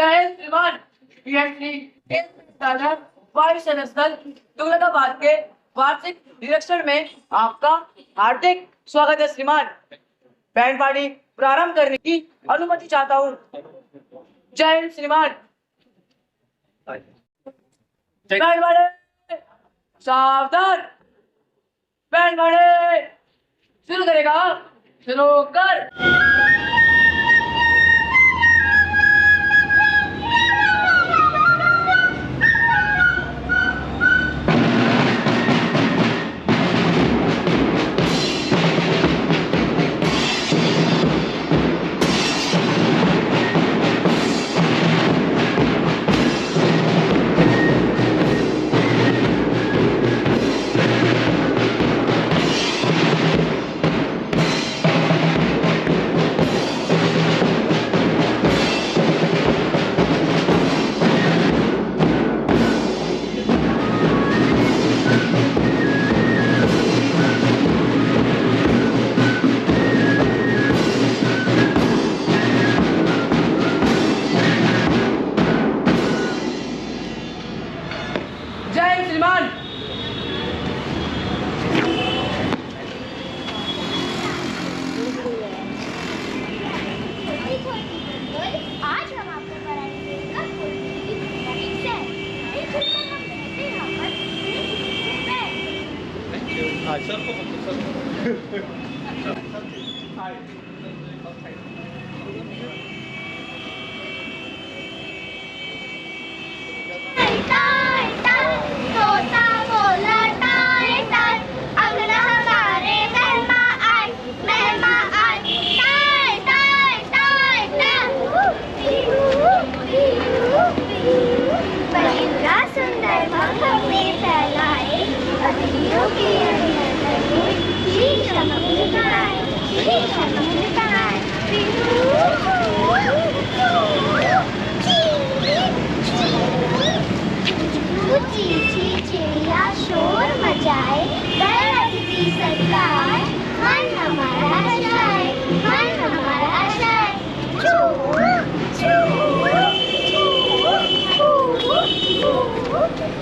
जय हिंद श्रीमान दादा वायु सेना दल तुगलकाबाद के वार्षिक निरीक्षण में आपका हार्दिक स्वागत है श्रीमान। बैंड पार्टी प्रारंभ करने की अनुमति चाहता हूँ। जय हिंद श्रीमान। बैंड वाले सावधान। बैंड वाले शुरू करेगा। शुरू कर।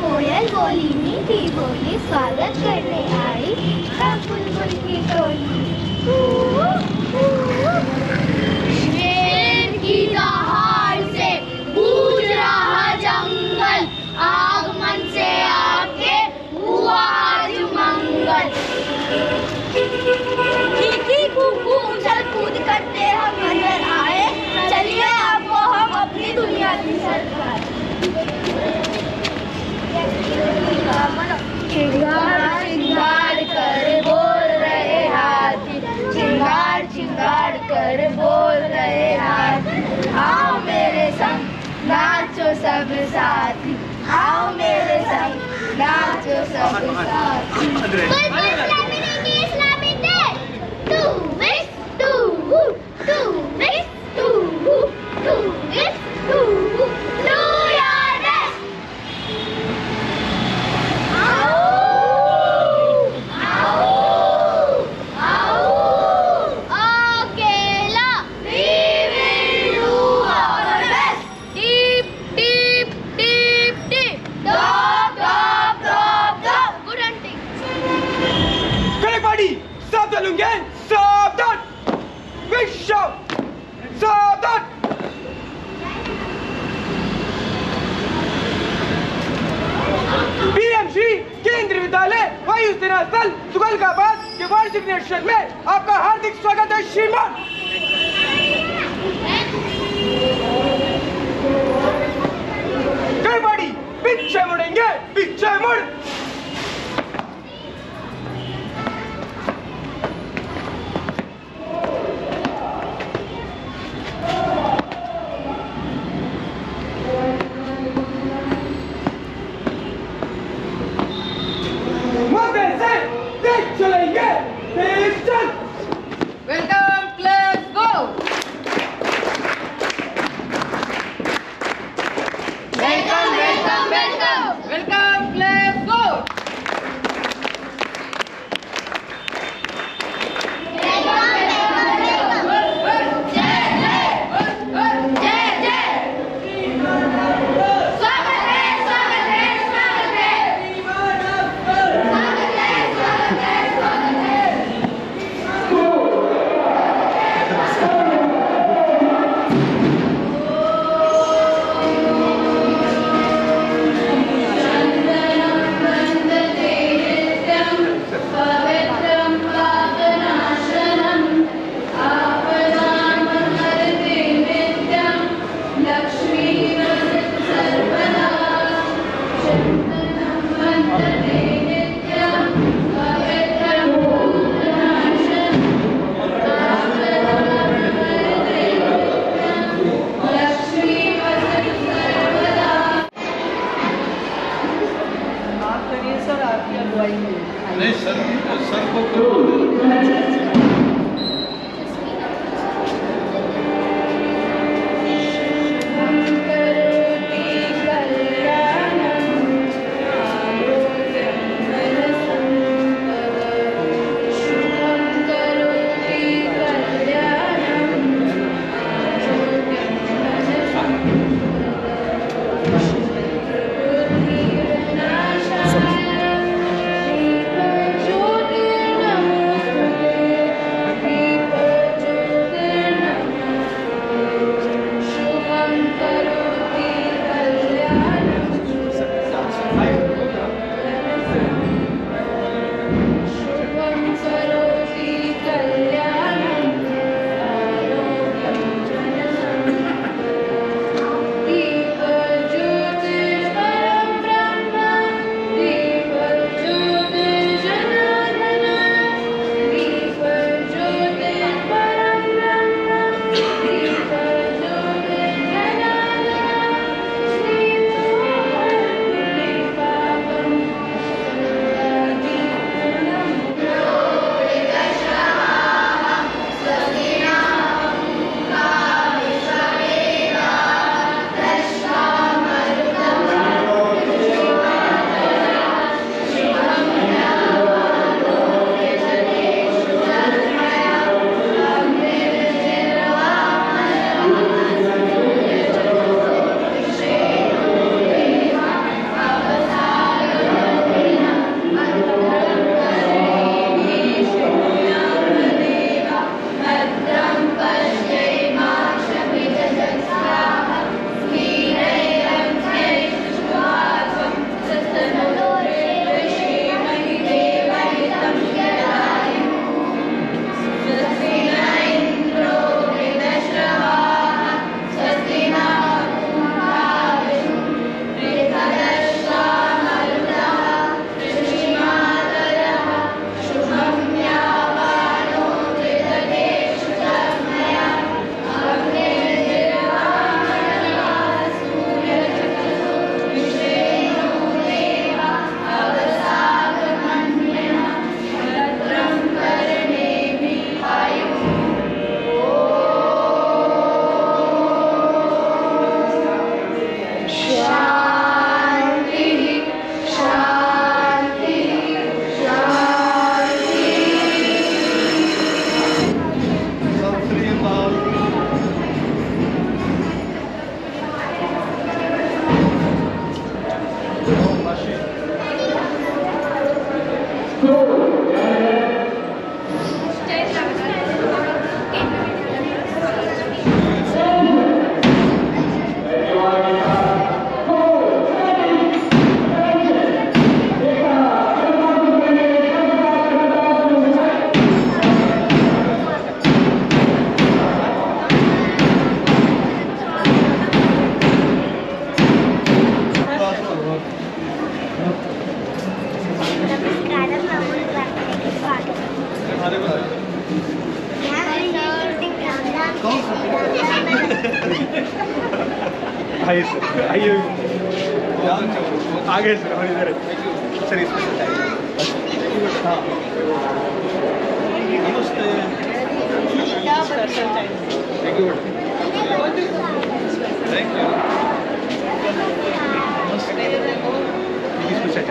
कोयल बोली मीठी बोली स्वागत करने आई सब बुलबुल की टोली। शेर की दहाड़ से गूंज रहा जंगल, आगमन से आके हुआ आज मंगल। चींटी कूकू उछल कूद करते हम नजर आए, चलिए आपको हम अपनी दुनिया की सरकार। चिंगार चिंगार कर बोल रहे हाथी, चिंगार चिंगार कर बोल रहे हाथी। आओ मेरे संग नाचो सब साथी, आओ मेरे संग नाचो सब साथी। केंद्रीय विद्यालय वायु सेना दल तुगलकाबाद के वार्षिक निरीक्षण में आपका हार्दिक स्वागत है श्रीमान। गड़बड़ी पीछे मुड़ेंगे, पीछे मुड़। वेलकम, क्लास गो। नहीं सर को करो। आइए सर, आइए आगे सर, और इधर सर इसमें हाँ नमस्ते। Thank you thank you. इसमें set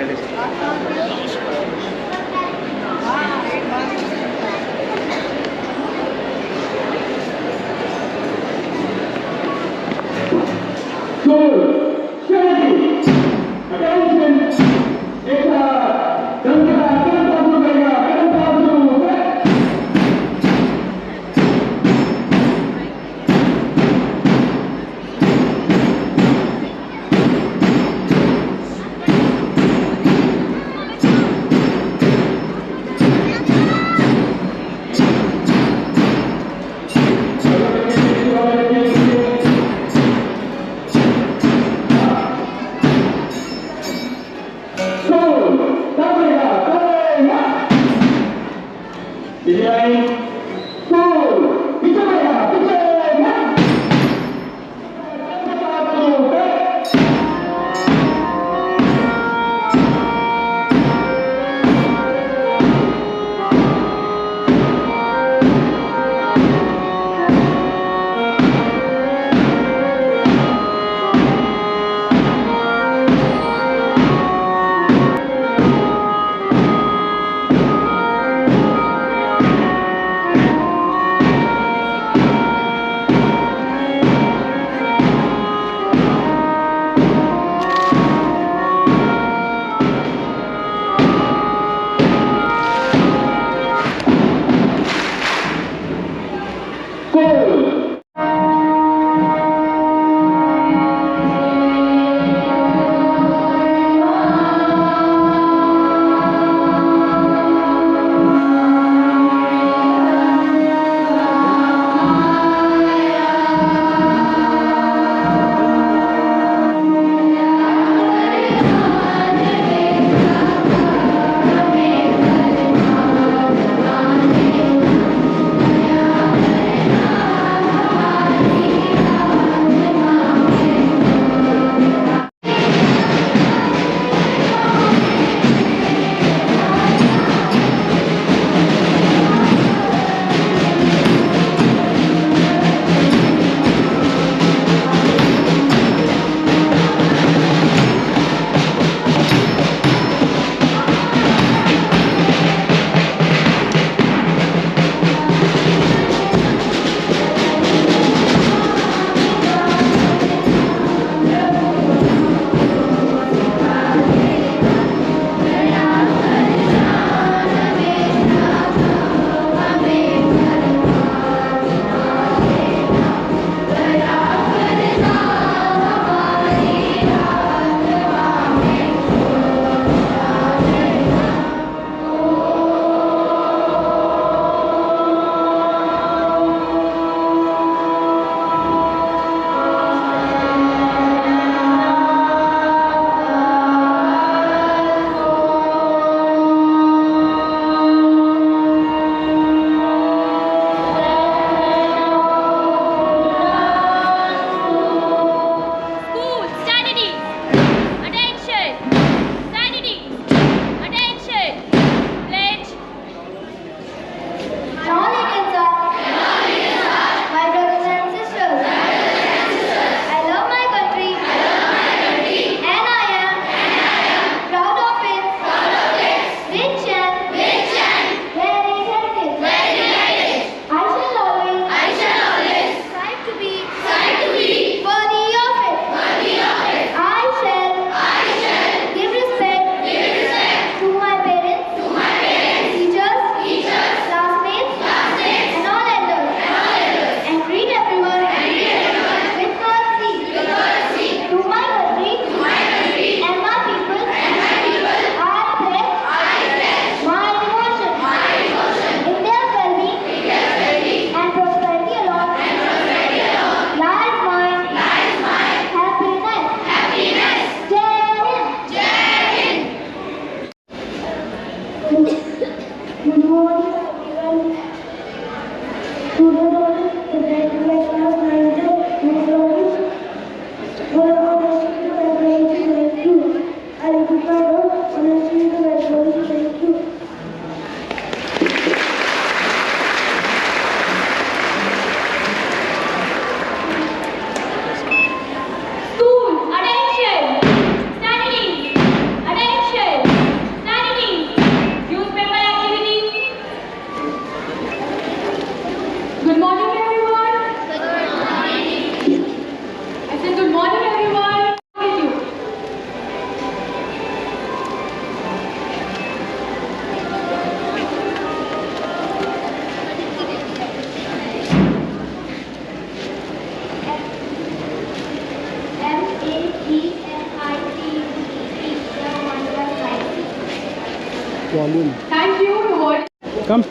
Volume. Thank you, Lord. Come.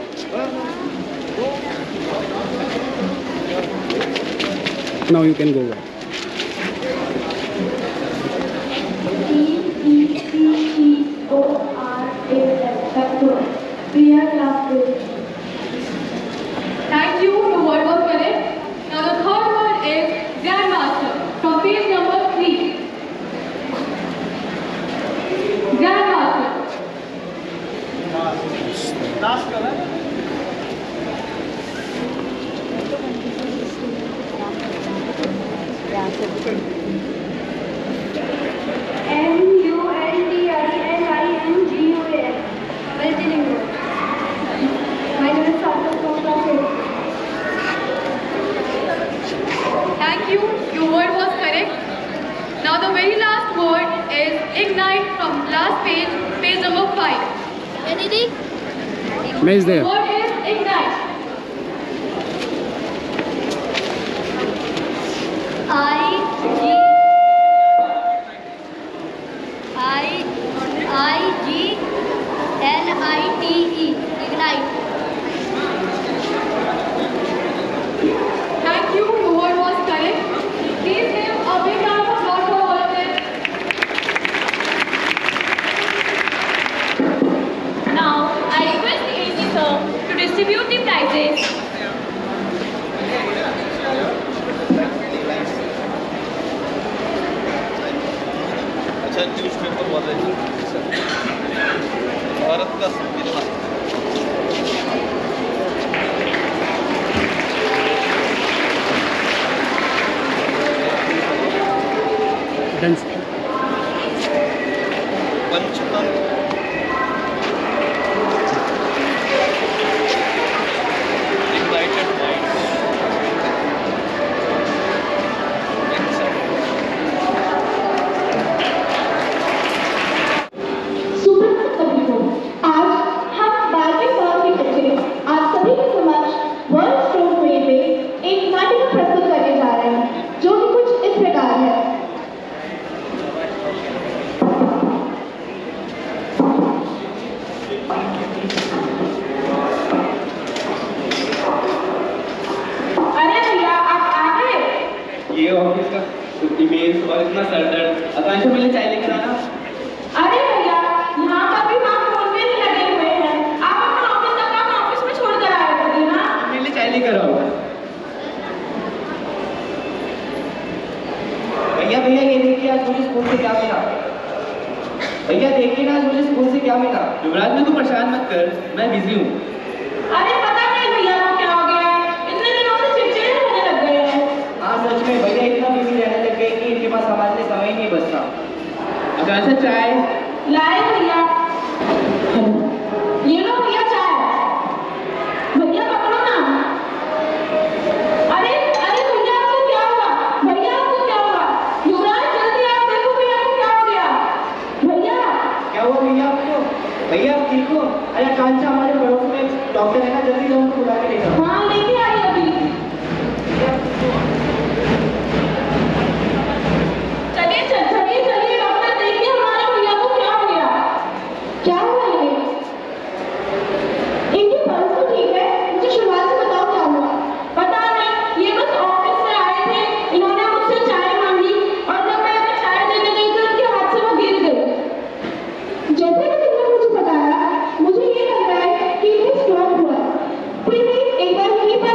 Now you can go back. Thank you, the word was correct. Now the third word is Grandmaster, from page number 3. Grandmaster. MUNDININGUS. Multilingual. My name is Sarthak from class 8. Thank you. Your word was correct. Now the very last word is ignite from last page, page number 5. Anything? May is there. Word is ignite. IGNITE. Ignite. Thank you. Your word was correct. Please give a big round of applause for all of them. Now, I request the AC sir to distribute the prizes. अच्छा newspaper वाले भारत का संविधान Dance. Panchatantra United minds सुप्रभात सभी को। आज हम 12वीं साल के बच्चे आप सभी के समक्ष वर्ल्ड स्ट्रोक डे पे एक नाटिका प्रस्तुत करने जा रहे हैं, जो कि कुछ इस प्रकार है। अरे भैया आप आ गए? ये ऑफिस का ईमेल और इतना सर दर्द। आकांक्षा पहले चाय लेकर आना। अरे भैया यहाँ पर भी हम फोन पे ही लगे हुए हैं। आप अपना ऑफिस का काम ऑफिस में छोड़ कर आए थे ना? मेरे लिए चाय लेकर आओ। भैया भैया ये देखिए आज मुझे स्कूल से क्या मिला। भैया देखिए ना आज मुझे स्कूल से क्या मिला। युवराज में तू परेशान मत कर, मैं बिजी हूँ। अरे पता नहीं भैया को क्या हो गया है, इतने दिनों से चिड़चिड़े होने लग गए हैं। हाँ सच में भैया इतना बिजी रहने लग गए कि इनके पास हमारे लिए समय ही नहीं बचता। आकांक्षा चाय। लाए भैया। ये लो भैया चाय। भैया पकड़ो ना। अरे अरे भैया आपको क्या हुआ? भैया आपको क्या हुआ? युवराज जल्दी आप देखो भैया को क्या हो गया? भैया क्या हुआ भैया आपको? भैया आप ठीक हो? अरे आकांक्षा हमारे पड़ोस में डॉक्टर है ना, जल्दी जाओ उनको बुला के ले जाओ। हाँ लेके आई अभी। चलिए डॉक्टर देखिए हमारे भैया को क्या हो गया? क्या हुआ ये? इनकी पल्स तो ठीक है, मुझे शुरुआत से बताओ क्या हुआ। पता नहीं, ये बस ऑफिस से आए थे, इन्होंने मुझसे चाय मांगी और जब मैं इन्हें चाय देने गई तो उनके हाथ से वो गिर गई। जैसे कि तुमने मुझे बताया, मुझे ये लग रहा है कि इन्हें स्ट्रोक हुआ। फिर भी एक बार यहीं पर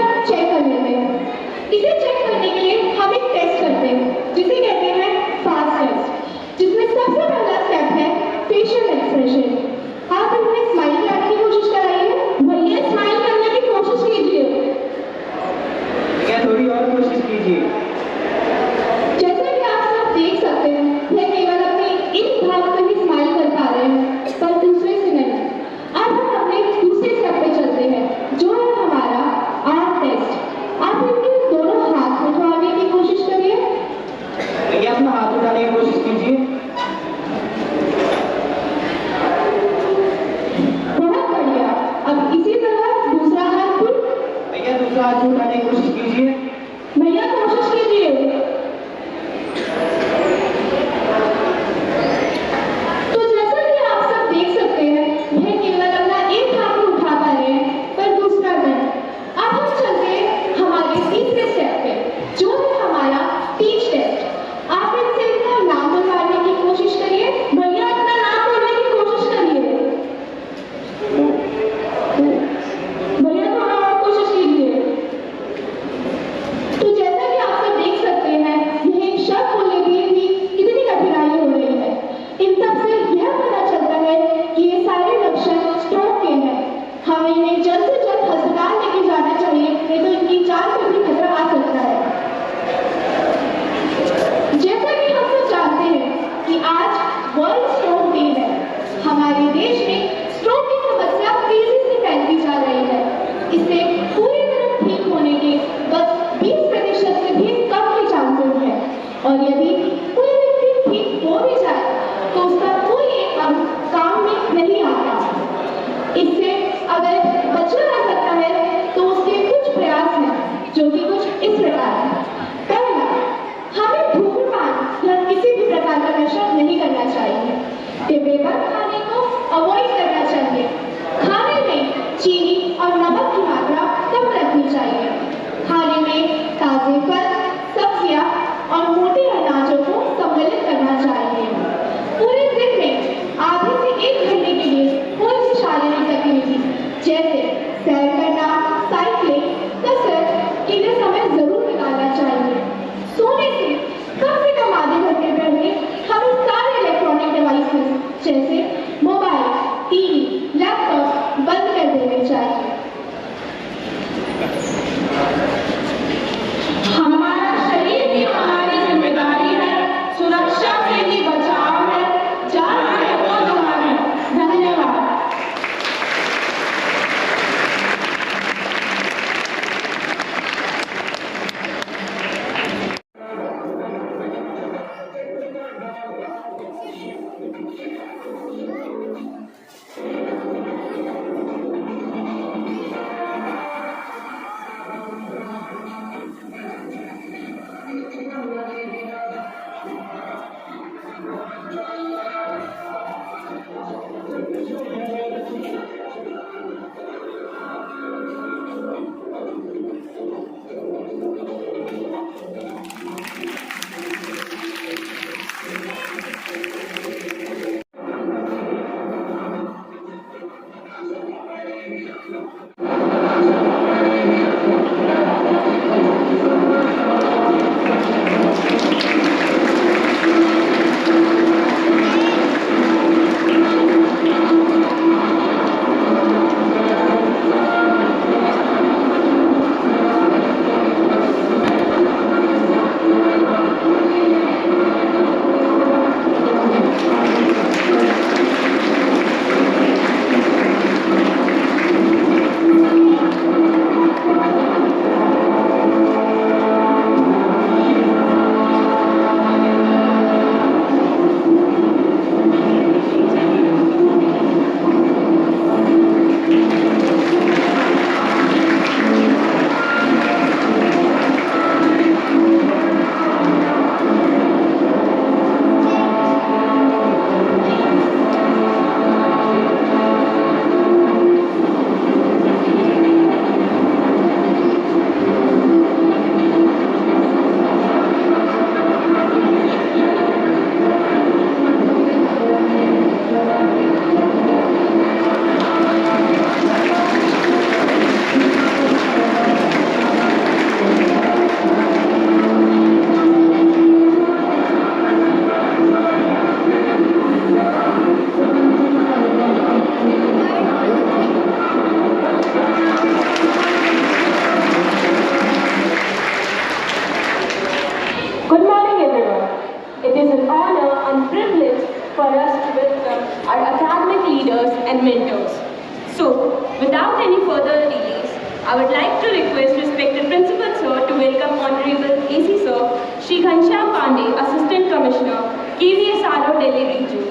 Good morning, everyone. It is an honor and privilege for us to welcome our academic leaders and mentors. So, without any further delays, I would like to request respected Principal Sir to welcome Honorable AC Sir, Shri Ghanshyam Pandey, Assistant Commissioner, KVSRO Delhi Region.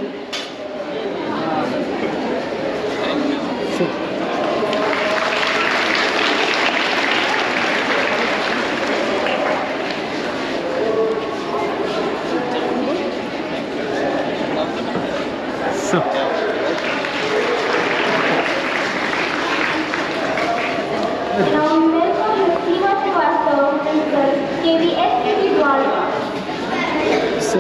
So, Now we welcome Sriva Srivastava, Principal, KVSRO Dwarka. so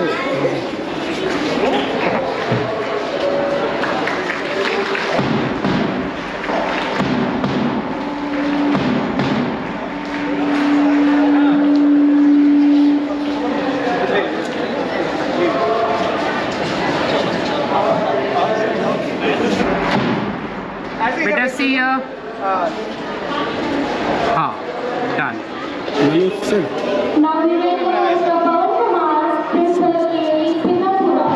better see here. Done. Now you sit. Now we welcome Mr. Pawan Kumar, Principal, KV Singapura.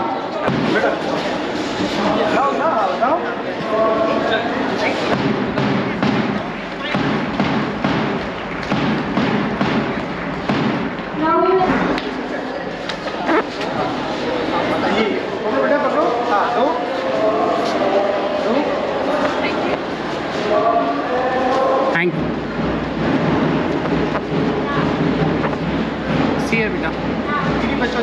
Now we will Thank you. See you, beta. See you, beta.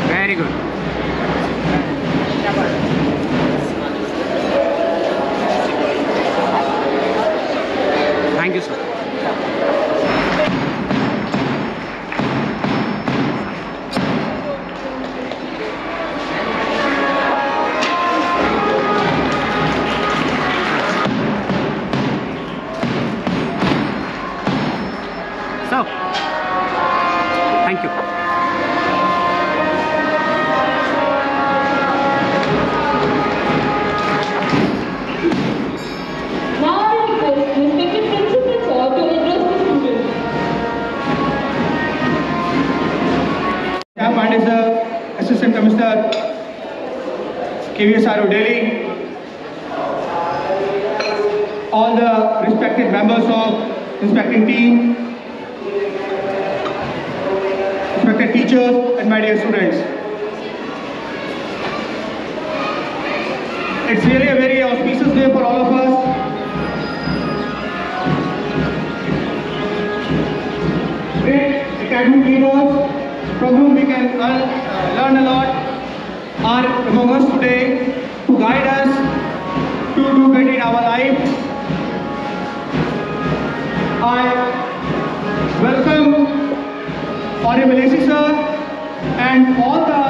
Very good. Thank you, sir. So, thank you. now I request respected Principal Sir to address the students. Ghanshyam Pandey sir, Assistant Commissioner, KVSRO Delhi, all the respected members of inspecting team, respected teachers, and my dear students. It's really a very auspicious day for all of us. academic leaders from whom we can learn a lot are among us today to guide us to do good in our life. I welcome Honorable AC sir and all the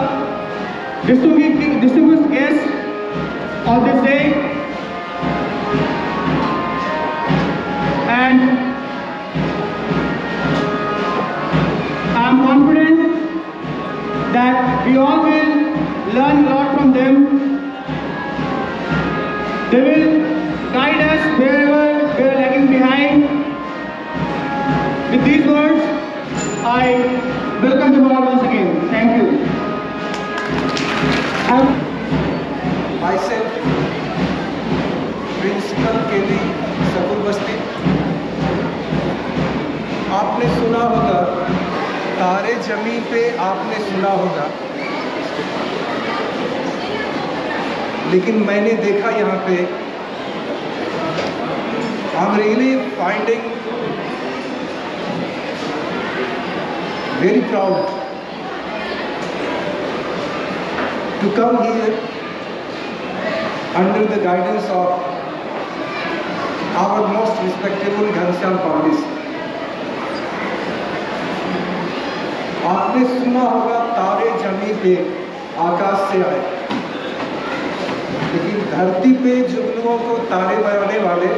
distinguished guests on this day, and I am confident that we all will learn a lot from them. They will guide us wherever we are lagging behind. With these words, I welcome them all once again. Thank you. Myself, principal केली सकूर बस्ती। आपने सुना होगा तारे जमीन पे, आपने सुना होगा, लेकिन मैंने देखा यहाँ पे I'm really finding very proud to come here under the guidance of our most respectable Ghanshyam Pandey. आपने सुना होगा तारे जमीन पे आकाश से आए, लेकिन धरती पे जुगनुओं को तारे बनाने वाले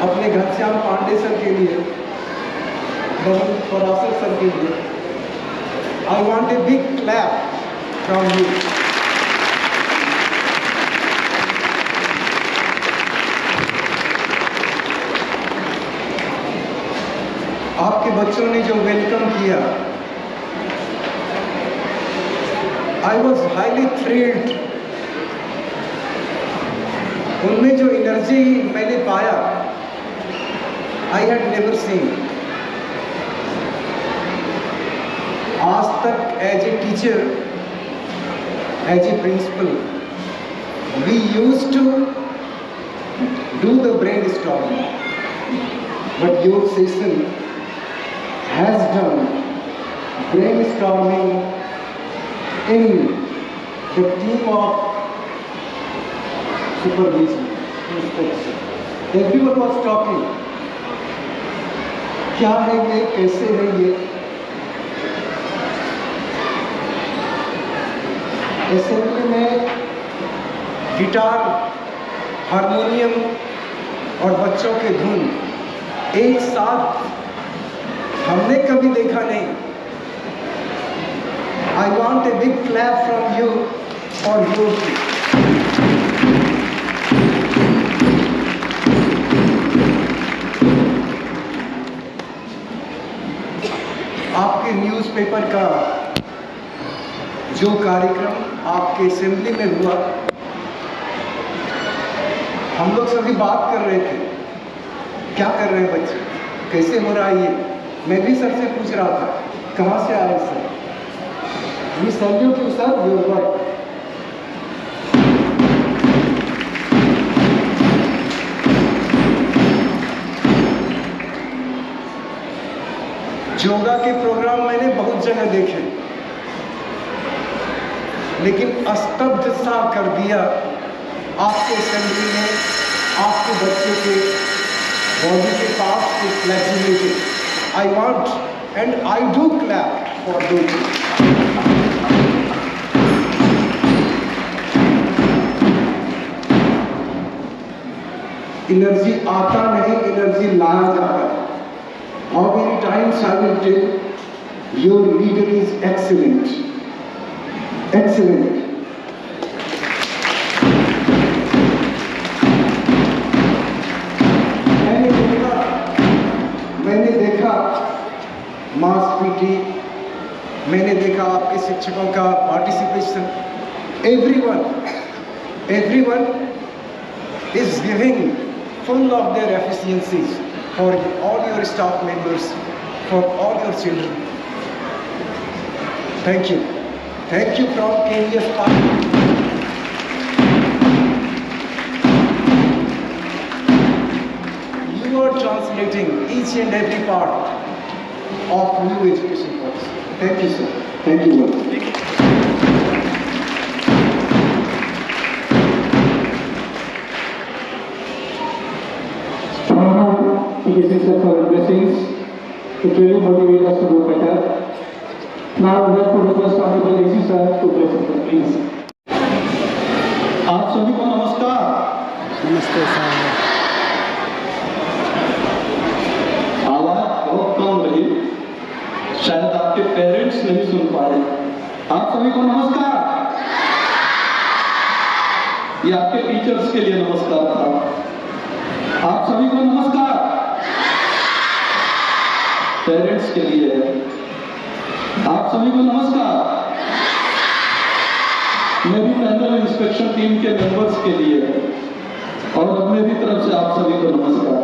अपने घनश्याम पांडे सर के लिए, दमन पराशर सर के लिए I want a big clap from you. आपके बच्चों ने जो वेलकम किया, I was highly thrilled. उनमें जो एनर्जी मैंने पाया, I had never seen. आज तक as a teacher, as a principal, we used to do the brainstorming, but your session has done brainstorming in the team of supervision, inspection. Everyone was talking. क्या है ये, कैसे है ये? Assembly में guitar, harmonium और बच्चों के धुन एक साथ हमने कभी देखा नहीं। I want a big clap from you for your team. आपके न्यूज़पेपर का जो कार्यक्रम आपके असेंबली में हुआ, हम लोग सभी बात कर रहे थे, क्या कर रहे हैं बच्चे, कैसे हो रहा है ये? मैं भी सर से पूछ रहा था, कहाँ से आए sir? We salute you sir, your work. Yoga के प्रोग्राम मैंने बहुत जगह देखे, लेकिन स्तब्ध सा कर दिया आपके असेंबली में आपके बच्चे के बॉडी के पार्ट्स को flexibility. I want and I do clap for those. Energy आता नहीं, एनर्जी लाया जाता है। How many times I will tell, your leader is excellent, excellent. मैंने देखा मास पीटी, मैंने देखा आपके शिक्षकों का participation. everyone is giving full of their efficiencies for all your staff members, for all your children. Thank you from KVS Park. You are translating each and every part of new education policy. Thank you, sir. Thank you very much. It is for blessings to truly motivate us to do better. Now I would like to request Honorable AC sir to bless us, please. आप सभी को नमस्कार। नमस्ते sir. आवाज बहुत कम रही, शायद आपके पेरेंट्स नहीं सुन पाए। आप सभी को नमस्कार। ये आपके टीचर्स के लिए नमस्कार था। आप सभी को नमस्कार। पेरेंट्स के लिए है। आप सभी को नमस्कार। मेरी पैनल इंस्पेक्शन टीम के मेंबर्स के लिए है और मेरी तरफ से आप सभी को नमस्कार।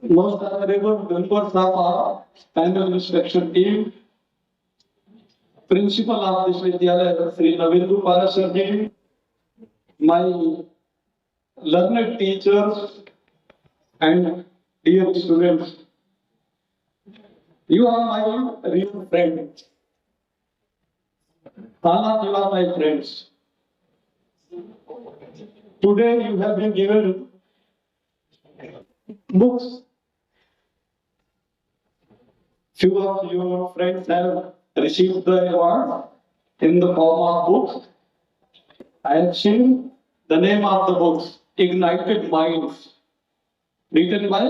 Most honorable members of our panel inspection team, principal of this Vidyalaya, Sri Navindu Parasarji, my learned teachers and dear students, you are my real friends. All of you are my friends. Today you have been given books. Few of your friends have received the award in the form of books. I have seen the name of the books, Ignited Minds. Written by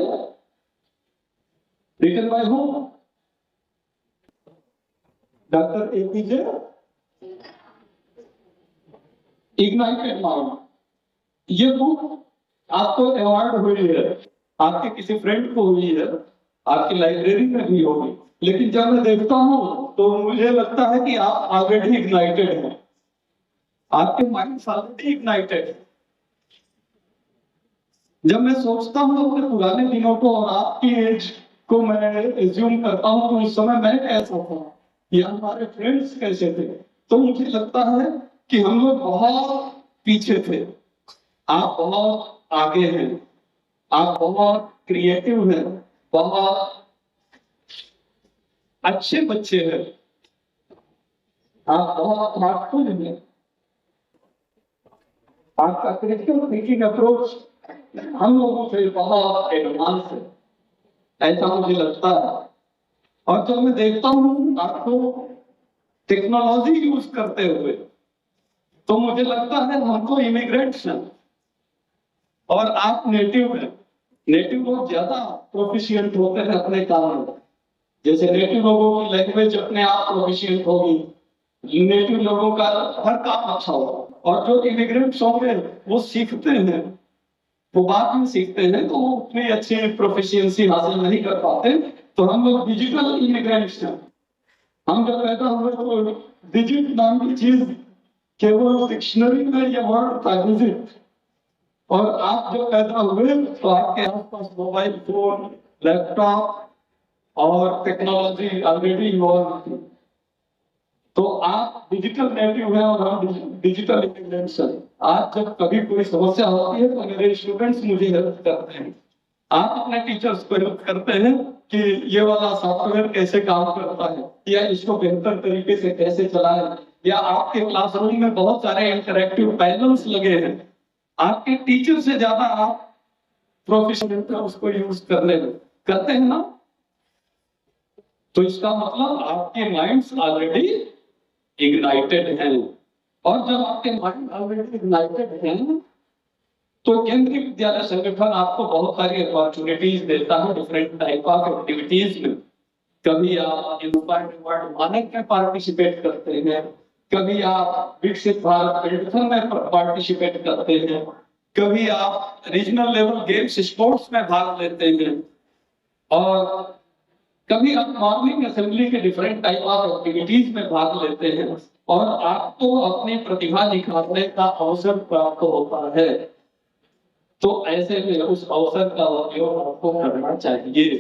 whom? Dr. APJ? Ignited Mind. ये book आपको award हुई है, आपके किसी friend को हुई है, आपकी लाइब्रेरी में भी होगी, लेकिन जब मैं देखता हूं तो मुझे लगता है कि आप ऑलरेडी इग्नाइटेड हैं, आपके माइंड ऑलरेडी इग्नाइटेड है। जब मैं सोचता हूं अपने पुराने दिनों को और आपकी एज को मैं एज्यूम करता हूं तो उस समय मैं कैसा था या हमारे फ्रेंड्स कैसे थे, तो मुझे लगता है कि हम लोग बहुत पीछे थे, आप बहुत आगे हैं, आप बहुत क्रिएटिव हैं, बहुत अच्छे बच्चे हैं, आप बहुत हार्टफुल हैं, आपका क्रिटिकल थिंकिंग अप्रोच हम लोगों से बहुत एडवांस है, ऐसा मुझे लगता है। और जब मैं देखता हूँ आपको टेक्नोलॉजी यूज करते हुए तो मुझे लगता है हम तो इमिग्रेंट्स हैं और आप नेटिव हैं। नेटिव लोग ज्यादा प्रोफिशिएंट होते हैं अपने काम में, जैसे नेटिव लोगों की लैंग्वेज अपने आप प्रोफिशिएंट होगी, नेटिव लोगों का हर काम अच्छा होगा, और जो इमिग्रेंट्स होंगे वो सीखते हैं, वो बाद में सीखते हैं तो वो उतनी अच्छी प्रोफिशिएंसी हासिल नहीं कर पाते। तो हम लोग डिजिटल इमिग्रेंट्स हैं। हम जब पैदा हुए तो डिजिट नाम की चीज केवल डिक्शनरी में ये वर्ड था, डिजिट, और आप जब पैदा हुए तो आपके आसपास मोबाइल फोन, लैपटॉप और टेक्नोलॉजी ऑलरेडी इन्वॉल्व थी। तो आप डिजिटल नेटिव हैं और हम डिजिटल इमिग्रेंट्स हैं। आज जब कभी कोई समस्या होती है तो मेरे स्टूडेंट्स मुझे हेल्प करते हैं, आप अपने टीचर्स को हेल्प करते हैं कि ये वाला सॉफ्टवेयर कैसे काम करता है या इसको बेहतर तरीके से कैसे चलाएं, या आपके क्लासरूम में बहुत सारे इंटरैक्टिव पैनल्स लगे हैं, आपके टीचर से ज्यादा आप प्रोफेशनल का उसको यूज करते हैं ना, तो इसका मतलब आपके माइंड्स ऑलरेडी इग्नाइटेड हैं। और जब आपके माइंड ऑलरेडी इग्नाइटेड हैं तो केंद्रीय विद्यालय संगठन आपको बहुत सारी अपॉर्चुनिटीज देता है डिफरेंट टाइप ऑफ एक्टिविटीज में। कभी आप इंस्पायर्ड अवार्ड मानक में पार्टिसिपेट करते हैं, कभी आप विकसित भारत मैराथन में पार्टिसिपेट करते हैं, कभी आप रीजनल लेवल गेम्स स्पोर्ट्स में भाग लेते हैं, और कभी आप मॉर्निंग असेंबली के डिफरेंट टाइप ऑफ एक्टिविटीज में भाग लेते हैं, और आपको अपनी प्रतिभा निखारने का अवसर प्राप्त होता है। तो ऐसे में उस अवसर का उपयोग आपको करना चाहिए,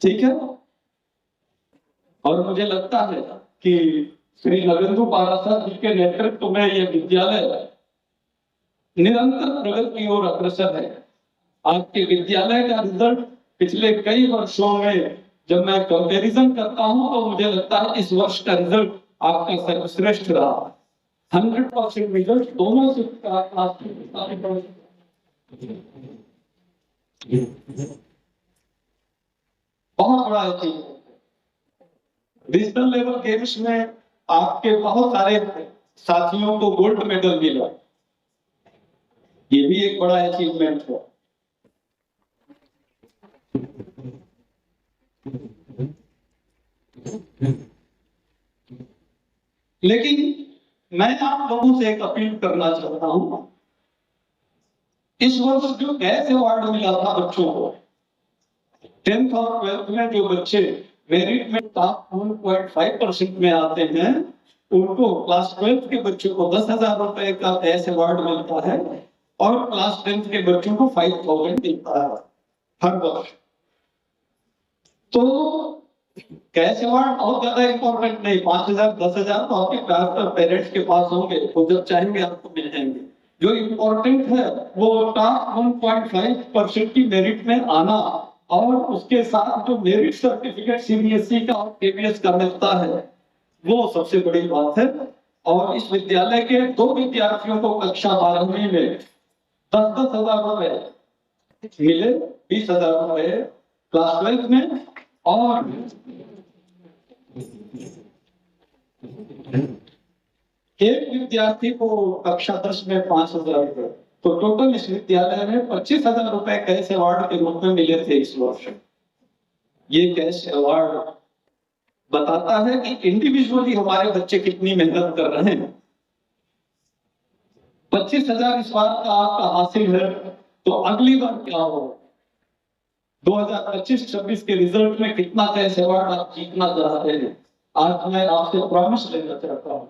ठीक है। और मुझे लगता है कि श्री नविंदु पाराशर जी के नेतृत्व में यह विद्यालय निरंतर प्रगति की ओर अग्रसर है। आपके विद्यालय का रिजल्ट पिछले कई वर्षों में जब मैं कंपैरिजन करता हूं तो मुझे लगता है इस वर्ष का रिजल्ट आपका सर्वश्रेष्ठ रहा। 100% रिजल्ट दोनों से बहुत बड़ा अचीवमेंट। डिजिटल लेवल गेम्स में आपके बहुत सारे साथियों को गोल्ड मेडल मिला, ये भी एक बड़ा अचीवमेंट है। लेकिन मैं आप लोगों से एक अपील करना चाहता हूं, इस वर्ष जो कैसे अवार्ड मिला था बच्चों को, 10th और 12th में जो बच्चे मेरिट में टॉप 1.5% में आते हैं, उनको क्लास 12th के बच्चों को 10,000 रुपए का कैश अवार्ड मिलता है और क्लास 10th के बच्चों को 5,000 मिलता है हर वर्ष। तो कैश अवार्ड बहुत ज्यादा इंपॉर्टेंट नहीं, 5,000 10,000 तो आपके क्लास पर पेरेंट्स के पास होंगे, वो जब चाहेंगे आपको मिल जाएंगे। जो इम्पोर्टेंट है वो टॉप 1.5% की मेरिट में आना और उसके साथ जो मेरिट सर्टिफिकेट सीबीएसई का और केबीएस का मिलता है, वो सबसे बड़ी बात है। और इस विद्यालय के 2 विद्यार्थियों को कक्षा 12वीं में 10,000 रुपए मिले, 20,000 रुपए क्लास 12th में, और एक विद्यार्थी को कक्षा 10 में 5,000 रुपए। तो टोटल इस विद्यालय में 25,000 रुपए कैश अवार्ड के रूप में मिले थे इस वर्ष। ये कैश अवार्ड बताता है कि इंडिविजुअली हमारे बच्चे कितनी मेहनत कर रहे हैं। 25,000 इस बार का आपका हासिल है, तो अगली बार क्या हो, 2025-26 के रिजल्ट में कितना कैश अवार्ड आप जीतना चाहते हैं? आज मैं आपसे प्रॉमिस लेना चाहता हूं,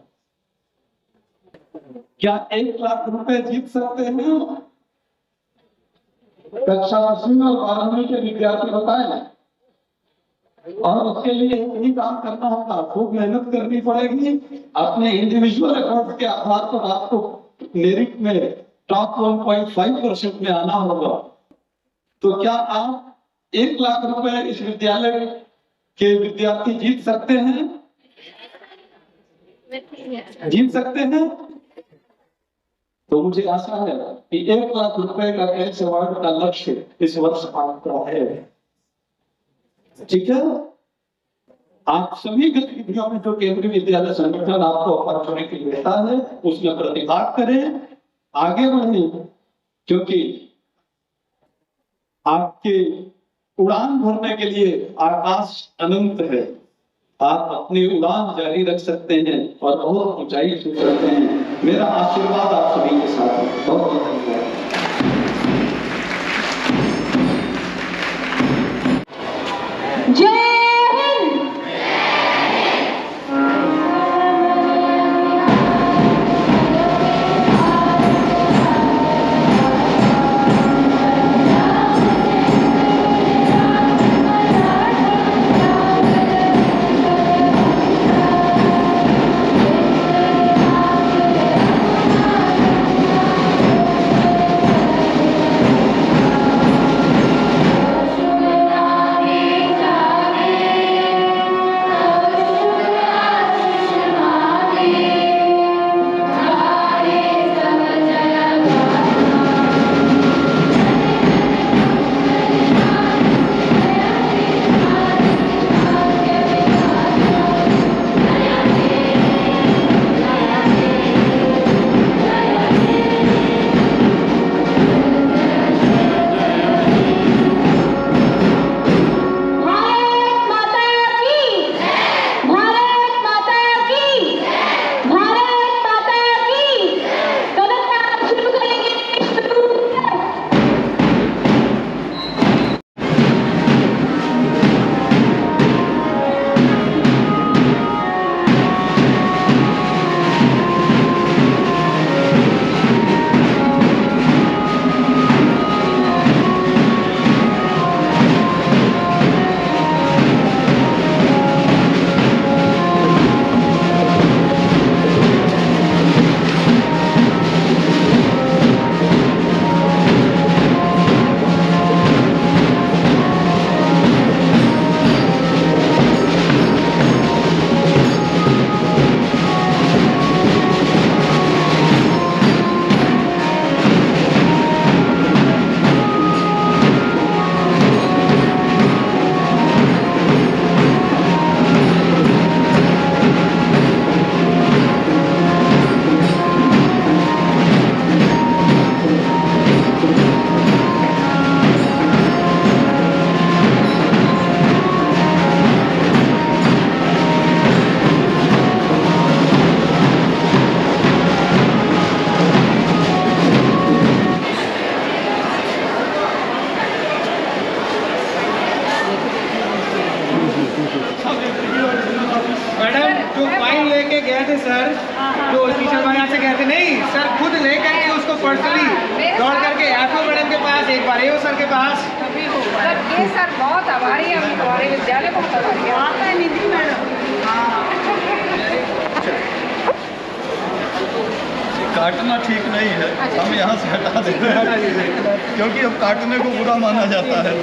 क्या 1 लाख रुपए जीत सकते हैं? कक्षा 10वीं और 12वीं के विद्यार्थी बताएं। और उसके लिए यही काम करना होगा, खूब मेहनत करनी पड़ेगी। अपने इंडिविजुअल एफर्ट के आधार पर आपको मेरिट में टॉप 1.5% में आना होगा। तो क्या आप 1 लाख रुपए इस विद्यालय के विद्यार्थी जीत सकते हैं? जीत सकते हैं? तो मुझे आशा है कि 1 लाख रुपए का कैश अवार्ड का लक्ष्य इस वर्ष आपका है। ठीक है, आप सभी गतिविधियों में जो केंद्रीय विद्यालय संगठन आपको अपॉर्चुनिटी देता है उसमें प्रतिभाग करें, आगे बढ़ें, क्योंकि आपके उड़ान भरने के लिए आकाश अनंत है। आप अपनी उड़ान जारी रख सकते हैं और बहुत ऊंचाई छू सकते हैं। मेरा आशीर्वाद आप सभी के साथ है। बहुत बहुत धन्यवाद। जय गए थे सर, जो टीचर हमारे यहाँ से गए थे, नहीं सर खुद ले करके उसको पर्सनली दौड़ करके एफओ मैडम के पास, एक बार एओ सर के पास। सर ये सर बहुत आभारी है, हमारे विद्यालय बहुत आभारी है। आता है निधि मैडम। काटना ठीक नहीं है, हम यहाँ से हटा देते हैं क्योंकि अब काटने को बुरा माना जाता है।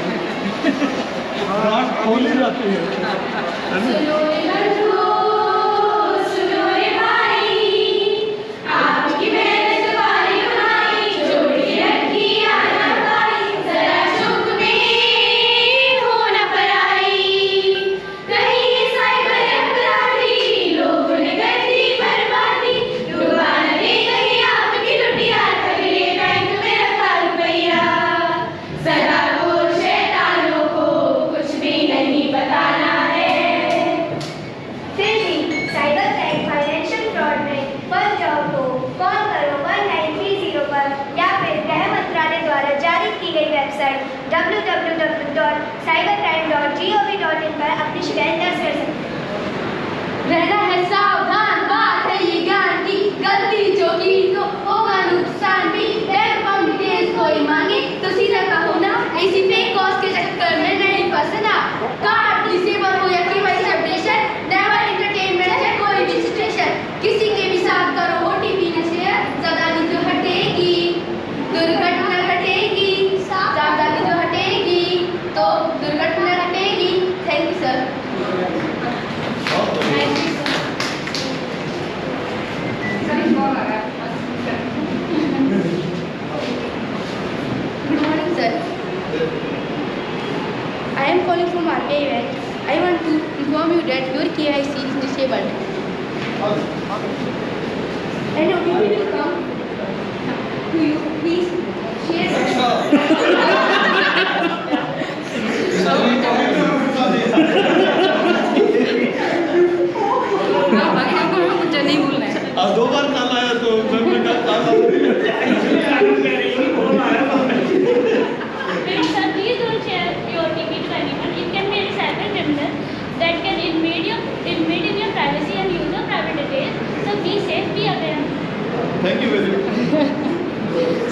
खोली जाती है। www.cybercrime.gov.in पर अपनी शिकायत दर्ज कर सकते हैं। रहना है सावधान, बात है ये ज्ञान की, गलती जो की तो होगा नुकसान भी। वेलकम डिटेल्स कोई मांगे तो सीधा कहो ना, इसी फेक कॉस्ट के चक्कर में नहीं फंसना। कार्ड डिसेबल हो या केवाईसी अपडेशन, नेवर एंटरटेनमेंट है कोई भी सिचुएशन। किसी के भी साथ करो ओटीपी न शेयर, सावधानी जो हटेगी दुर्घटना घटेगी, सावधानी जो हटेगी तो दुर्घटना घटेगी। Thank you sir. Good morning, sir. I am calling from RBI Bank. I want to inform you that your KYC is disabled. And OTP will come to you. Please share. मुझे नहीं बोलना है। अब 2 बार कॉल आया तो मैंने कहा Sir, please don't share your OTP to anyone. It can be a cyber criminal that can invade your privacy and use your private details. So be safe, be aware. Thank you very much.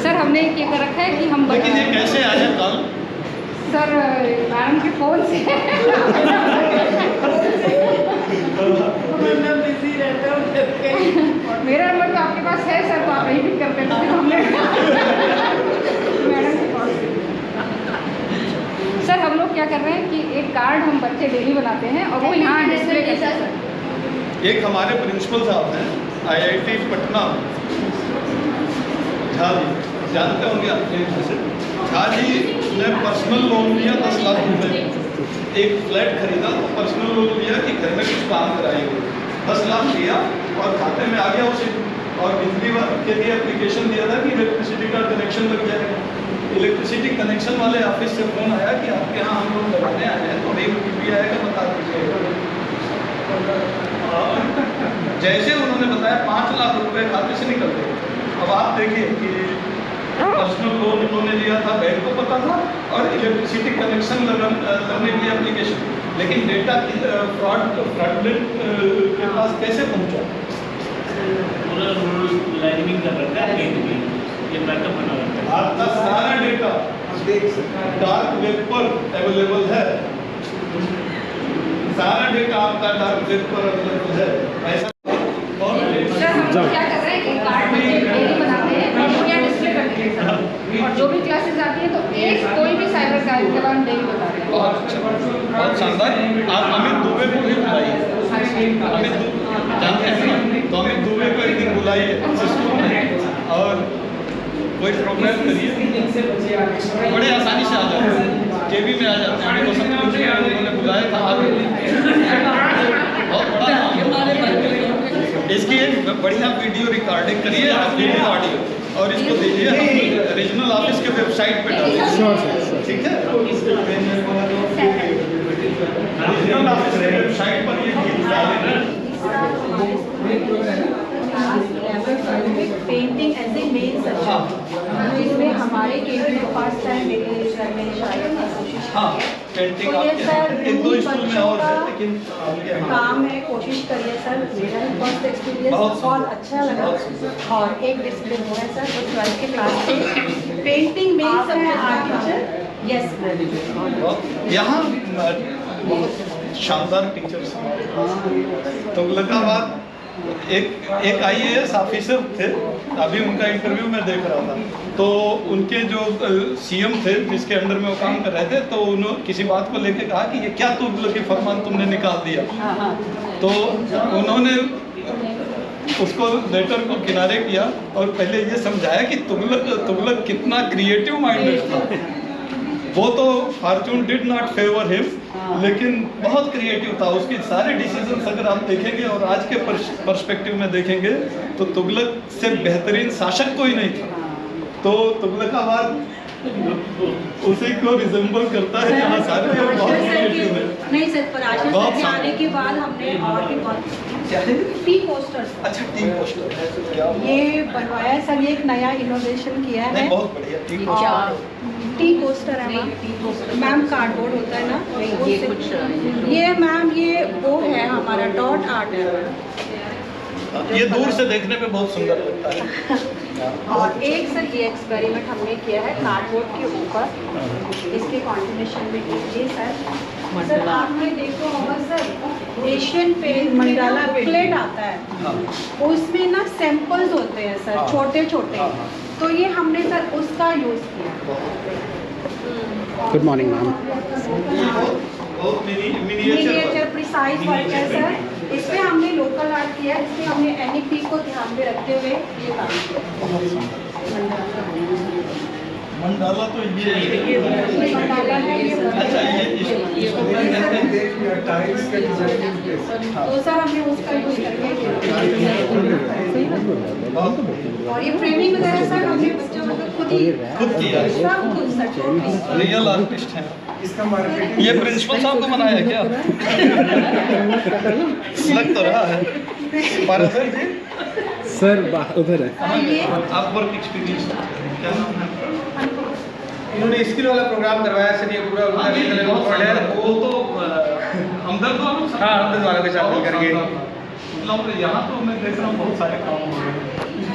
Sir हमने ये कर रखा है कि हम लेकिन ये कैसे आया कॉल? सर मैडम के फोन से मेरा नंबर तो आपके पास है सर, तो आप यही पिक करते हैं। हमने मैडम के पास सर हम लोग क्या कर रहे हैं कि एक कार्ड हम बच्चे डेली बनाते हैं और वो यहाँ डिस्प्ले करते हैं। एक हमारे प्रिंसिपल साहब हैं IIT पटना, झा जी, जानते होंगे आप। झा जी ने पर्सनल लोन लिया 10 लाख रुपए, एक फ्लैट खरीदा तो पर्सनल लोन लिया कि घर में कुछ काम कराएंगे। 10 लाख लिया और खाते में आ गया उसे, और बिजली के लिए एप्लीकेशन दिया था कि इलेक्ट्रिसिटी का कनेक्शन लग जाएगा। इलेक्ट्रिसिटी कनेक्शन वाले ऑफिस से फोन आया कि आपके यहाँ हम लोग लगाने आए हैं तो एक OTP आएगा, बता दीजिएगा। जैसे उन्होंने बताया 5 लाख रुपए खाते से निकल गए। अब आप देखिए कि पर्सनल लोन उन्होंने लिया था, बैंक को पता था, और इलेक्ट्रिसिटी कनेक्शन लगने के लिए एप्लीकेशन, लेकिन डेटा फ्रॉडलेंट के पास कैसे पहुंचा? पूरा लाइनिंग कर रखा है, ये बैकअप बना रखा है। आपका सारा डेटा डार्क वेब पर अवेलेबल है, सारा डेटा आपका डार्क वेब पर अवेलेबल है। ऐसा सर हम क्या कर रहे हैं कि कार्ड बच्चे डेली बनाते हैं और वो क्या डिस्प्ले करते हैं सर, और जो भी क्लासेस आती है तो एक कोई भी साइबर क्राइम के बारे में डेली बताते हैं। बहुत अच्छा, बहुत शानदार। आप अमित दुबे को भी बुलाइए, अमित जानते हैं तो अमित दुबे को एक दिन बुलाइए और कोई प्रोग्राम करिए, बड़े आसानी से आ जाते हैं, केबी में आ जाते हैं। वो सब कुछ उन्होंने बुलाया था, बहुत बड़ा इसकी एक बढ़िया वीडियो रिकॉर्डिंग करिए, वीडियो ऑडियो, और इसको दीजिए, हम रीजनल ऑफिस के वेबसाइट पे डालिए। ठीक है, रीजनल ऑफिस के वेबसाइट पर ये गीत डालें। Painting as a main subject जिसमें हमारे के फर्स्ट टाइम मेरे सर में शायद कोशिश की है। पेंटिंग तो ये आपके सर एक दो उन्हीं स्कूल में बच्चों और का है, लेकिन आपके यहाँ काम है, कोशिश करिए सर। मेरा भी फर्स्ट एक्सपीरियंस बहुत बहुत अच्छा लगा। और एक डिसिप्लिन हुआ है सर, तो 12th के क्लास पे पेंटिंग में आर्ट टीचर। यस यहाँ बहुत शानदार टीचर्स हैं। तुगलकाबाद एक IAS ऑफिसर थे, अभी उनका इंटरव्यू मैं देख रहा था, तो उनके जो CM थे जिसके अंडर में वो काम कर रहे थे, तो उन्होंने किसी बात को लेके कहा कि ये क्या तुगलकी फरमान तुमने निकाल दिया। तो उन्होंने उसको लेटर को किनारे किया और पहले ये समझाया कि तुगलक कितना क्रिएटिव माइंडेड था। वो तो Fortune did not favour him, लेकिन बहुत क्रिएटिव था। उसके सारे डिसीजंस अगर आप देखेंगे और आज के पर्सपेक्टिव में देखेंगे तो तुगलक से बेहतरीन शासक कोई नहीं था। तो तुगलकाबाद उसी को रिजेंबल करता है, जहाँ सारे लोग बहुत क्रिएटिव हैं। नहीं सर, पराशर सर के आने के बाद हमने और भी बहुत टी पोस्टर्स। अच्छा, टी पोस्टर ये बनवाया है सर, ये एक नया इनोवेशन किया है। बहुत बढ़िया टी टी पोस्टर है मैम, कार्डबोर्ड होता है ना, ये मैम ये वो है हमारा डॉट आर्ट है। ये दूर से देखने में बहुत सुंदर लगता है। और एक सर ये एक्सपेरिमेंट हमने किया है कार्डबोर्ड के ऊपर, इसके कॉन्टिनेशन में कीजिए सर आपने देखो होगा sir, Asian paint mandala booklet आता है, उसमें ना सैंपल्स होते हैं सर, छोटे छोटे, तो ये हमने सर उसका यूज किया। Good morning ma'am. Miniature precise work है सर, इसमें हमने लोकल आर्ट किया है, इसमें हमने NEP को ध्यान में रखते हुए ये काम किया। मंडाला तो ये मंडाला है ये। अच्छा, ये इसको क्या कहते हैं? तो सर हमने उसका यूज करके और ये फ्रेमिंग वगैरह सर हमने बच्चों को खुद किया, सब खुद सर टोटली रियल आर्टिस्ट हैं। ये प्रिंसिपल साहब को बनाया क्या? लग तो रहा है। पारसर जी सर उधर है। आप वर्क एक्सपीरियंस क्या नाम है? इन्होंने स्किल वाला प्रोग्राम करवाया सर, ये पूरा उनका वो तो हमदर्द वालों हाँ, हमदर्द वालों के साथ मिल करके। मतलब यहाँ तो मैं देख रहा हूँ बहुत सारे काम हो रहे हैं।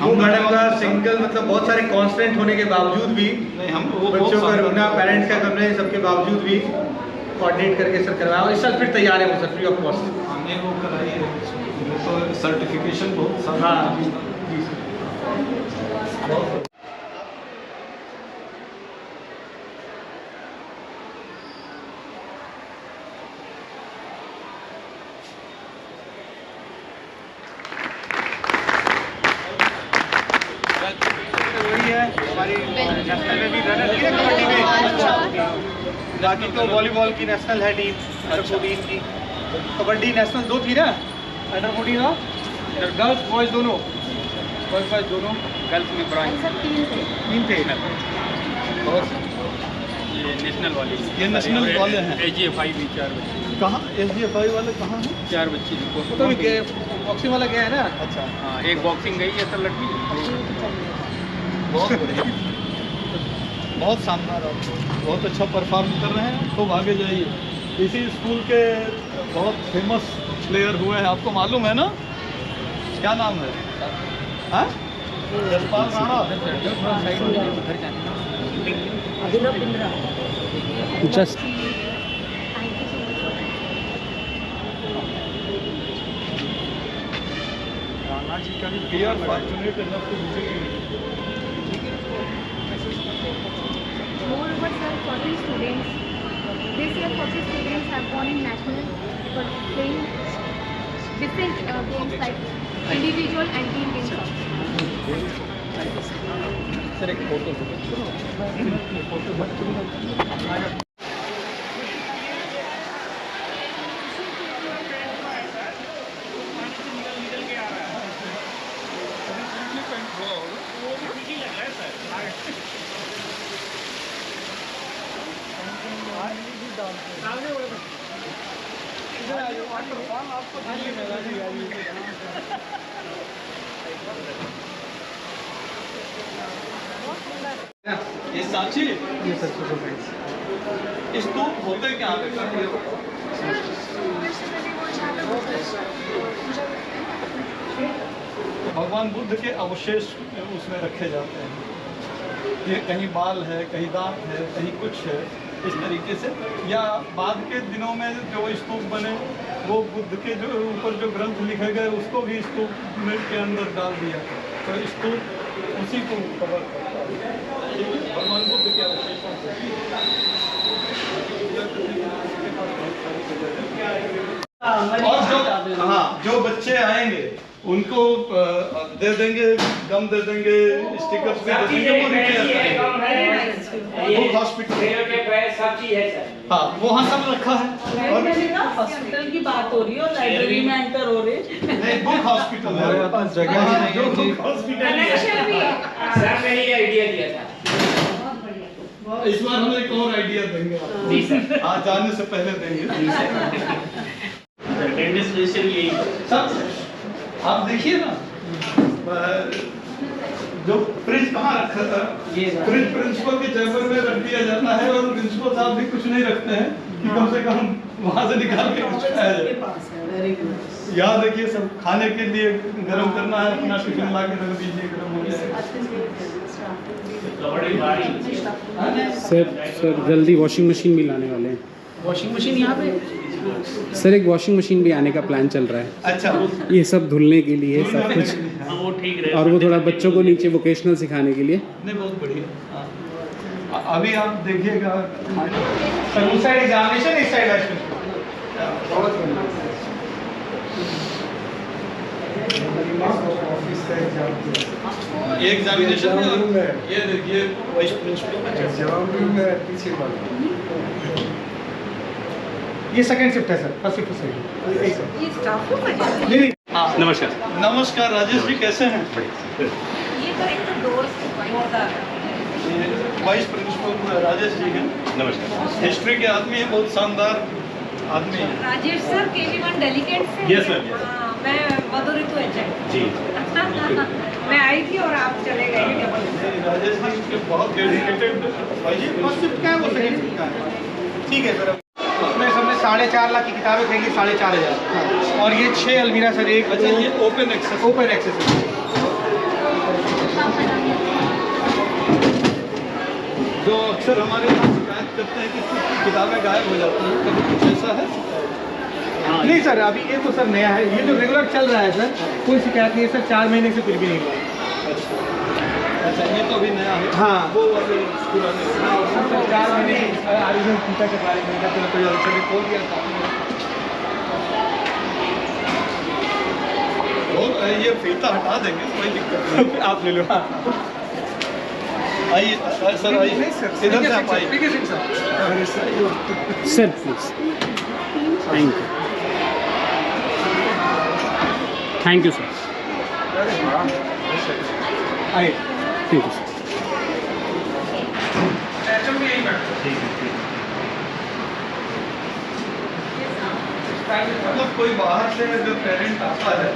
वो मैडम का सिंगल मतलब बहुत सारे कॉन्स्टेंट होने के बावजूद भी नहीं, हम वो बच्चों का रुकना, पेरेंट्स का करना, सबके बावजूद भी कोऑर्डिनेट करके सर करवाया और इस साल फिर तैयार है वो सर फ्री ऑफ कॉस्ट। हमने वो कराई है, तो सर्टिफिकेशन बहुत सारा। बाकी तो वॉलीबॉल की नेशनल है टीम, अंडर 14 की, कबड्डी नेशनल 2 थी ना, अंडर 14 ना, गर्ल्स बॉयज़ दोनों, गर्ल्स बॉयज़ दोनों, गर्ल्स में ब्रॉन्ज 3 थे। बहुत ये नेशनल वाले ये नेशनल वाले हैं। AGFI भी 4 बच्चे। कहाँ SGFI वाले कहाँ हैं? 4 बच्चे तो भी बॉक्सिंग वाला गया है ना। अच्छा, हाँ, एक बॉक्सिंग गई है सर लड़की। बहुत बढ़िया, बहुत शानदार, आप बहुत अच्छा परफॉर्म कर रहे हैं, खूब आगे जाइए। इसी स्कूल के बहुत फेमस प्लेयर हुए हैं, आपको मालूम है ना? क्या नाम है? हाँ? जसपाल राणा। जस्ट राणा जी का भी we are fortunate enough to visit. Moreover, sir, 40 students, this year 40 students have gone in national for playing different games like individual and team games. Sir एक फोटो ये सांची। ये सर स्तूप होते क्या हैं? भगवान बुद्ध के अवशेष उसमें रखे जाते हैं। ये कहीं बाल है, कहीं दांत है, कहीं कुछ है, इस तरीके से। या बाद के दिनों में जो स्तूप बने वो बुद्ध के जो ऊपर जो ग्रंथ लिखे गए उसको भी स्तूप में के अंदर डाल दिया। तो स्तूप उसी को कवर करता है। भगवान बुद्ध के अवशेषों से और जो बच्चे आएंगे उनको दे देंगे, गम दे देंगे, स्टिकर्स भी दे देंगे, वो रिपेयर करेंगे। बुक हॉस्पिटल हाँ वहाँ सब रखा है। और हॉस्पिटल की बात हो रही है और लाइब्रेरी में एंटर हो रही है। नहीं, बुक हॉस्पिटल हमारे पास जगह है जो बुक हॉस्पिटल सर मैंने ये आइडिया दिया था। इस बार हम एक और आइडिया देंगे आपको। आज जाने से पहले देंगे। अटेंडेंस रेशियो यही सब आप देखिए ना, जो फ्रिज कहाँ रखा था, फ्रिज प्रिंसिपल के चैम्बर में रख दिया जाता है और प्रिंसिपल साहब भी कुछ नहीं रखते हैं कि कम से कम वहाँ से निकाल के कुछ खाया जाए। याद रखिए, सब खाने के लिए गर्म करना है, अपना टिफिन ला के रख दीजिए, गर्म हो जाएगा। सर जल्दी वॉशिंग मशीन भी लाने वाले हैं। वॉशिंग मशीन यहाँ पे सर एक वॉशिंग मशीन भी आने का प्लान चल रहा है। अच्छा, ये सब धुलने के लिए सब कुछ, वो ठीक रहे। और वो थोड़ा बच्चों को नीचे वोकेशनल सिखाने के लिए। नहीं, बहुत बढ़िया। अभी आप देखिएगा सर, उस साइड एग्जामिनेशन, इस साइड ये एग्जामिनेशन में ये देखिए वाइस प्रिंसिपल पीछे ये सेकंड शिफ्ट है सर, फर्स्ट शिफ्ट सही। ये स्टाफ रूम है। नहीं नमस्कार। नमस्कार राजेश जी, कैसे हैं? ये तो एक तो दोस्त वाइस प्रिंसिपल राजेश जी हैं। नमस्कार। हिस्ट्री के आदमी हैं, बहुत शानदार आदमी हैं। राजेश सर KV1 डेलीगेट से। Yes sir. मैं मधुर ऋतु एजेंट जी। मैं आई थी और आप चले गए। राजेश जी के बहुत डेडिकेटेड। फर्स्ट शिफ्ट का है, वो सेकंड शिफ्ट का है। ठीक है सर। उसमें सबने 4.5 लाख की किताबें खरीदी, 4,500। और ये 6 अलमीरा सर। एक अच्छा, ये ओपन एक्सेस है। जो अक्सर हमारे यहाँ शिकायत करते हैं कि किताबें गायब हो जाती हैं, कभी कुछ ऐसा है? नहीं सर, अभी ये तो सर नया है, ये तो रेगुलर चल रहा है सर, कोई शिकायत नहीं है सर। 4 महीने से कुछ भी नहीं हुआ। अच्छा, ये तो अभी नया है। हाँ, वो वाले पुराने 4 महीने आरिजन फीता के बारे में तो खोल दिया था। ये फीता हटा देंगे, कोई दिक्कत नहीं। आप ले लो। हाँ आइए सर, आइए इधर से आप आइए। Sir please, thank you sir. आइए। Thank you sir. मतलब कोई बाहर से जो पेरेंट आता है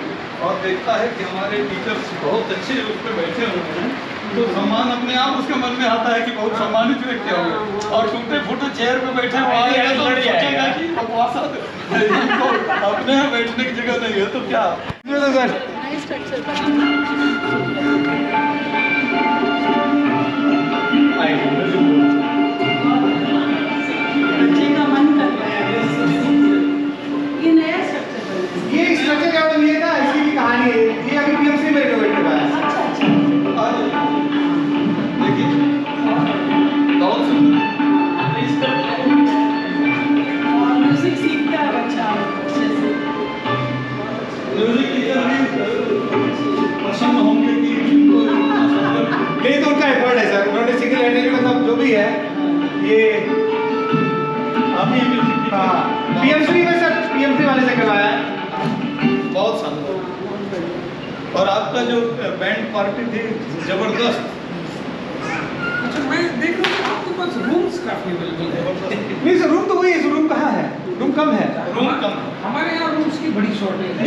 और देखता है कि हमारे टीचर्स बहुत अच्छे उस पर बैठे हुए हैं, तो सम्मान अपने आप उसके मन में आता है कि बहुत सम्मानित व्यक्ति होंगे। और टूटे फूटे चेयर पे बैठे हुए आएगा तो सोचेगा कि इनको अपने यहाँ बैठने की जगह नहीं है तो क्या। बच्चे का मन कर रहा है। ये नया स्ट्रक्चर, ये स्ट्रक्चर क्या होता है ना, इसकी भी कहानी है। ये अभी PMC में रिनोवेट हुआ है। देखिए बहुत सुंदर। और म्यूजिक सीखता है बच्चा अच्छे से। म्यूजिक टीचर भी प्रसन्न होंगे कि नहीं तो उनका एफर्ट है सर, उन्होंने सिंगल हैंडेड मतलब जो भी है ये अभी म्यूजिक PMC में सर, PMC वाले से करवाया है। बहुत शानदार। और आपका जो बैंड पार्टी थी जबरदस्त। अच्छा, मैं देख रहा हूँ आपके पास रूम्स काफी अवेलेबल है। नहीं सर, रूम तो वही है, रूम कहाँ है? रूम कम है। Room cum. हमारे यहाँ रूम्स की बड़ी शॉर्टेज है।